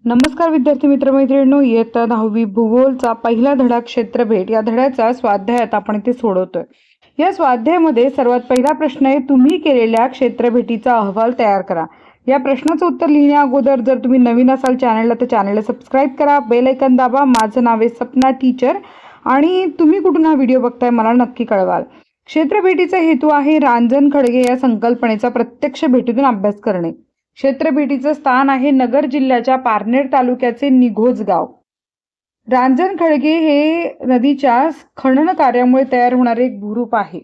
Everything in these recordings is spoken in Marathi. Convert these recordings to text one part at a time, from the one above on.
नमस्कार विद्यार्थी मित्रमैत्रिणींनो, इयत्ता 10वी भूगोलचा पहिला धडा क्षेत्रभेट या धड्याचा स्वाध्यायात आपण इथे सोडवतोय। या स्वाध्यायामध्ये सर्वात पहिला प्रश्न आहे, तुम्ही केलेल्या क्षेत्रभेटीचा अहवाल तयार करा। या प्रश्नाचं उत्तर लिहिण्या अगोदर जर तुम्ही नवीन असाल चॅनलला तर चॅनलला सबस्क्राइब करा, बेल आयकॉन दाबा। माझं नाव आहे सपना टीचर आणि तुम्ही कुठून हा व्हिडिओ बघताय मला नक्की कळवाल। क्षेत्रभेटीचा हेतू आहे रांजण खळगे या संकल्पनेचा प्रत्यक्ष भेटीतून अभ्यास करणे। क्षेत्रभेटीचं स्थान आहे नगर जिल्ह्याच्या पारनेर तालुक्याचे निघोज गाव। रांजण खळगे हे नदीच्या खनन कार्यामुळे तयार होणारे एक भूरूप आहे।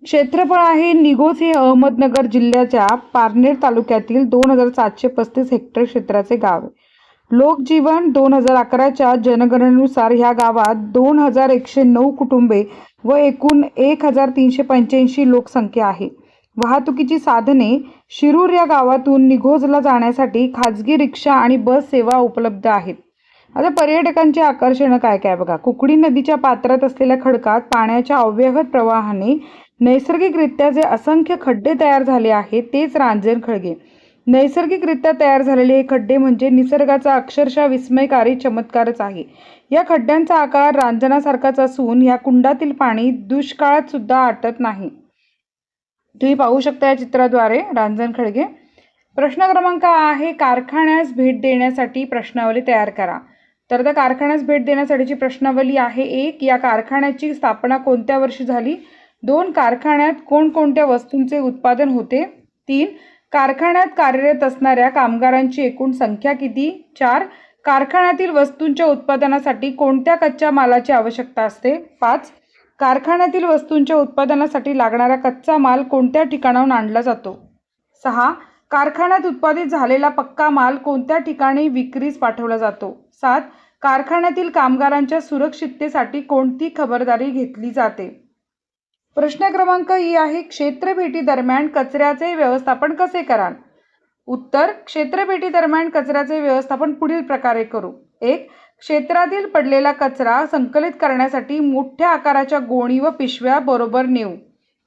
क्षेत्रफळ आहे निघोज हे अहमदनगर जिल्ह्याच्या पारनेर तालुक्यातील 2735 हेक्टर क्षेत्राचे गाव आहे। लोकजीवन 2011च्या जनगणनेनुसार ह्या गावात 2109 कुटुंबे व एकूण 1385 लोकसंख्या आहे। वाहतुकीची साधने शिरूर या गावातून निघोजला जाण्यासाठी खाजगी रिक्षा आणि बस सेवा उपलब्ध आहेत। आता पर्यटकांचे आकर्षण काय काय बघा। कुकडी नदीच्या पात्रात असलेल्या खडकात पाण्याच्या अव्याहत प्रवाहाने नैसर्गिकरित्या जे असंख्य खड्डे तयार झाले आहेत तेच रांजण खळगे। नैसर्गिकरित्या तयार झालेले हे खड्डे म्हणजे निसर्गाचा अक्षरशः विस्मयकारी चमत्कारच आहे। या खड्ड्यांचा आकार रांजणासारखाच असून या कुंडातील पाणी दुष्काळात सुद्धा आटत नाही। तुम्ही पाहू शकता या चित्राद्वारे रांजण खळगे। प्रश्न क्रमांक आहे, कारखान्यास भेट देण्यासाठी प्रश्नावली तयार करा। तर त्या कारखान्यास भेट देण्यासाठीची प्रश्नावली आहे, 1. या कारखान्याची स्थापना कोणत्या वर्षी झाली? 2. कारखान्यात कोणकोणत्या वस्तूंचे उत्पादन होते? 3. कारखान्यात कार्यरत असणाऱ्या कामगारांची एकूण संख्या किती? 4. कारखान्यातील वस्तूंच्या उत्पादनासाठी कोणत्या कच्च्या मालाची आवश्यकता असते? 5. कारखान्यातील वस्तूंच्या उत्पादनासाठी लागणारा कच्चा माल कोणत्या ठिकाणाहून आणला जातो? 6. कारखान्यात उत्पादित झालेला पक्का माल कोणत्या ठिकाणी विक्रीस पाठवला जातो? 7. कारखान्यातील कामगारांच्या सुरक्षिततेसाठी कोणती खबरदारी घेतली जाते? प्रश्न क्रमांक ई आहे, क्षेत्रभेटी दरम्यान कचऱ्याचे व्यवस्थापन कसे कराल? उत्तर, क्षेत्रभेटी दरम्यान कचऱ्याचे व्यवस्थापन पुढील प्रकारे करू. 1. क्षेत्रातील पडलेला कचरा संकलित करण्यासाठी मोठ्या आकाराच्या गोणी व पिशव्या बरोबर नेऊ.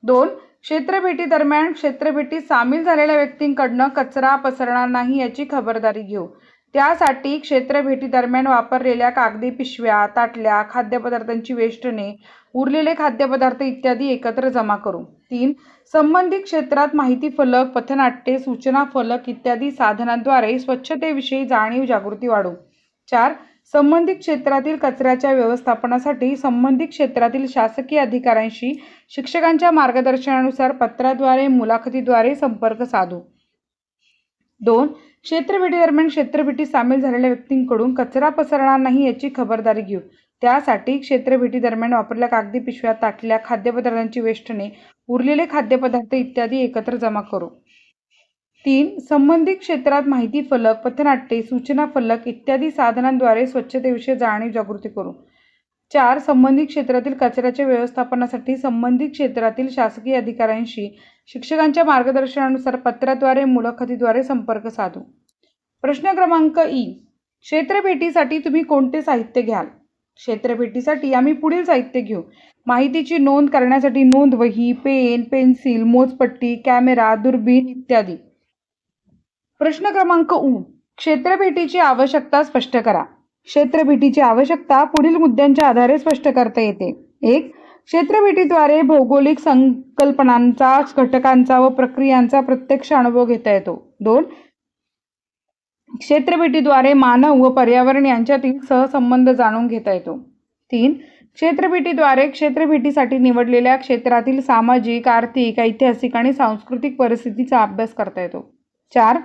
2. क्षेत्रभेटी दरम्यान क्षेत्रभेटीत सामील झालेल्या व्यक्तींकडनं कचरा पसरणार नाही याची खबरदारी घेऊ. त्यासाठी क्षेत्रभेटी दरम्यान वापरलेल्या कागदी पिशव्या, ताटल्या, खाद्यपदार्थांची वेष्टने, उरलेले खाद्यपदार्थ इत्यादी एकत्र जमा करू. 3. संबंधित क्षेत्रात माहिती फलक, पथनाट्ये, सूचना फलक इत्यादी साधनांद्वारे स्वच्छतेविषयी जाणीव जागृती वाढवू. 4. संबंधित क्षेत्रातील कचऱ्याच्या व्यवस्थापनासाठी संबंधित क्षेत्रातील शासकीय अधिकाऱ्यांशी शिक्षकांच्या मार्गदर्शनानुसार पत्राद्वारे, मुलाखतीद्वारे संपर्क साधू. 2. क्षेत्रभेटी दरम्यान क्षेत्रभेटीत सामील झालेल्या व्यक्तींकडून कचरा पसरणार नाही याची खबरदारी घेऊ. त्यासाठी क्षेत्रभेटी दरम्यान वापरलेल्या कागदी पिशव्या, ताटल्या, खाद्यपदार्थांची वेष्टने, उरलेले खाद्यपदार्थ इत्यादी एकत्र जमा करू. 3. संबंधित क्षेत्रात माहिती फलक, पथनाट्ये, सूचना फलक इत्यादी साधनांद्वारे स्वच्छतेविषयी जाणीव जागृती करू. 4. संबंधित क्षेत्रातील कचऱ्याच्या व्यवस्थापनासाठी संबंधित क्षेत्रातील शासकीय अधिकाऱ्यांशी शिक्षकांच्या मार्गदर्शनानुसार पत्राद्वारे, मुलाखतीद्वारे संपर्क साधू. प्रश्न क्रमांक ई, क्षेत्रभेटीसाठी तुम्ही कोणते साहित्य घ्याल? क्षेत्रभेटीसाठी आम्ही पुढील साहित्य घेऊ. माहितीची नोंद करण्यासाठी नोंदवही, पेन, पेन्सिल, मोजपट्टी, कॅमेरा, दुर्बीण इत्यादी. प्रश्न क्रमांक उ, क्षेत्रभेटीची आवश्यकता स्पष्ट करा. क्षेत्रभेटीची आवश्यकता पुढील मुद्द्यांच्या आधारे स्पष्ट करता येते. 1. क्षेत्रभेटीद्वारे भौगोलिक संकल्पनांचा, घटकांचा व प्रक्रियांचा प्रत्यक्ष अनुभव घेता येतो. 2. क्षेत्रभेटीद्वारे मानव व पर्यावरण यांच्यातील सहसंबंध जाणून घेता येतो. 3. क्षेत्रभेटीद्वारे क्षेत्रभेटीसाठी निवडलेल्या क्षेत्रातील सामाजिक, आर्थिक, ऐतिहासिक आणि सांस्कृतिक परिस्थितीचा अभ्यास करता येतो. 4.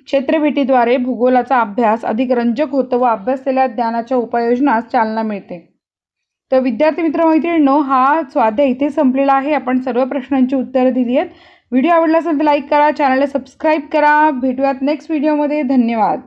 क्षेत्रभेटीद्वारे भूगोलाचा अभ्यास अधिक रंजक होतो व अभ्यासलेल्या ज्ञानाच्या उपाययोजनास चालना मिळते. तर विद्यार्थी मित्रमैत्रिणींनो, हा स्वाध्याय इथे संपलेला आहे। आपण सर्व प्रश्नांची उत्तरं दिली आहेत। व्हिडिओ आवडला असेल तर लाईक करा, चॅनलला सबस्क्राईब करा। भेटूयात नेक्स्ट व्हिडिओमध्ये। धन्यवाद।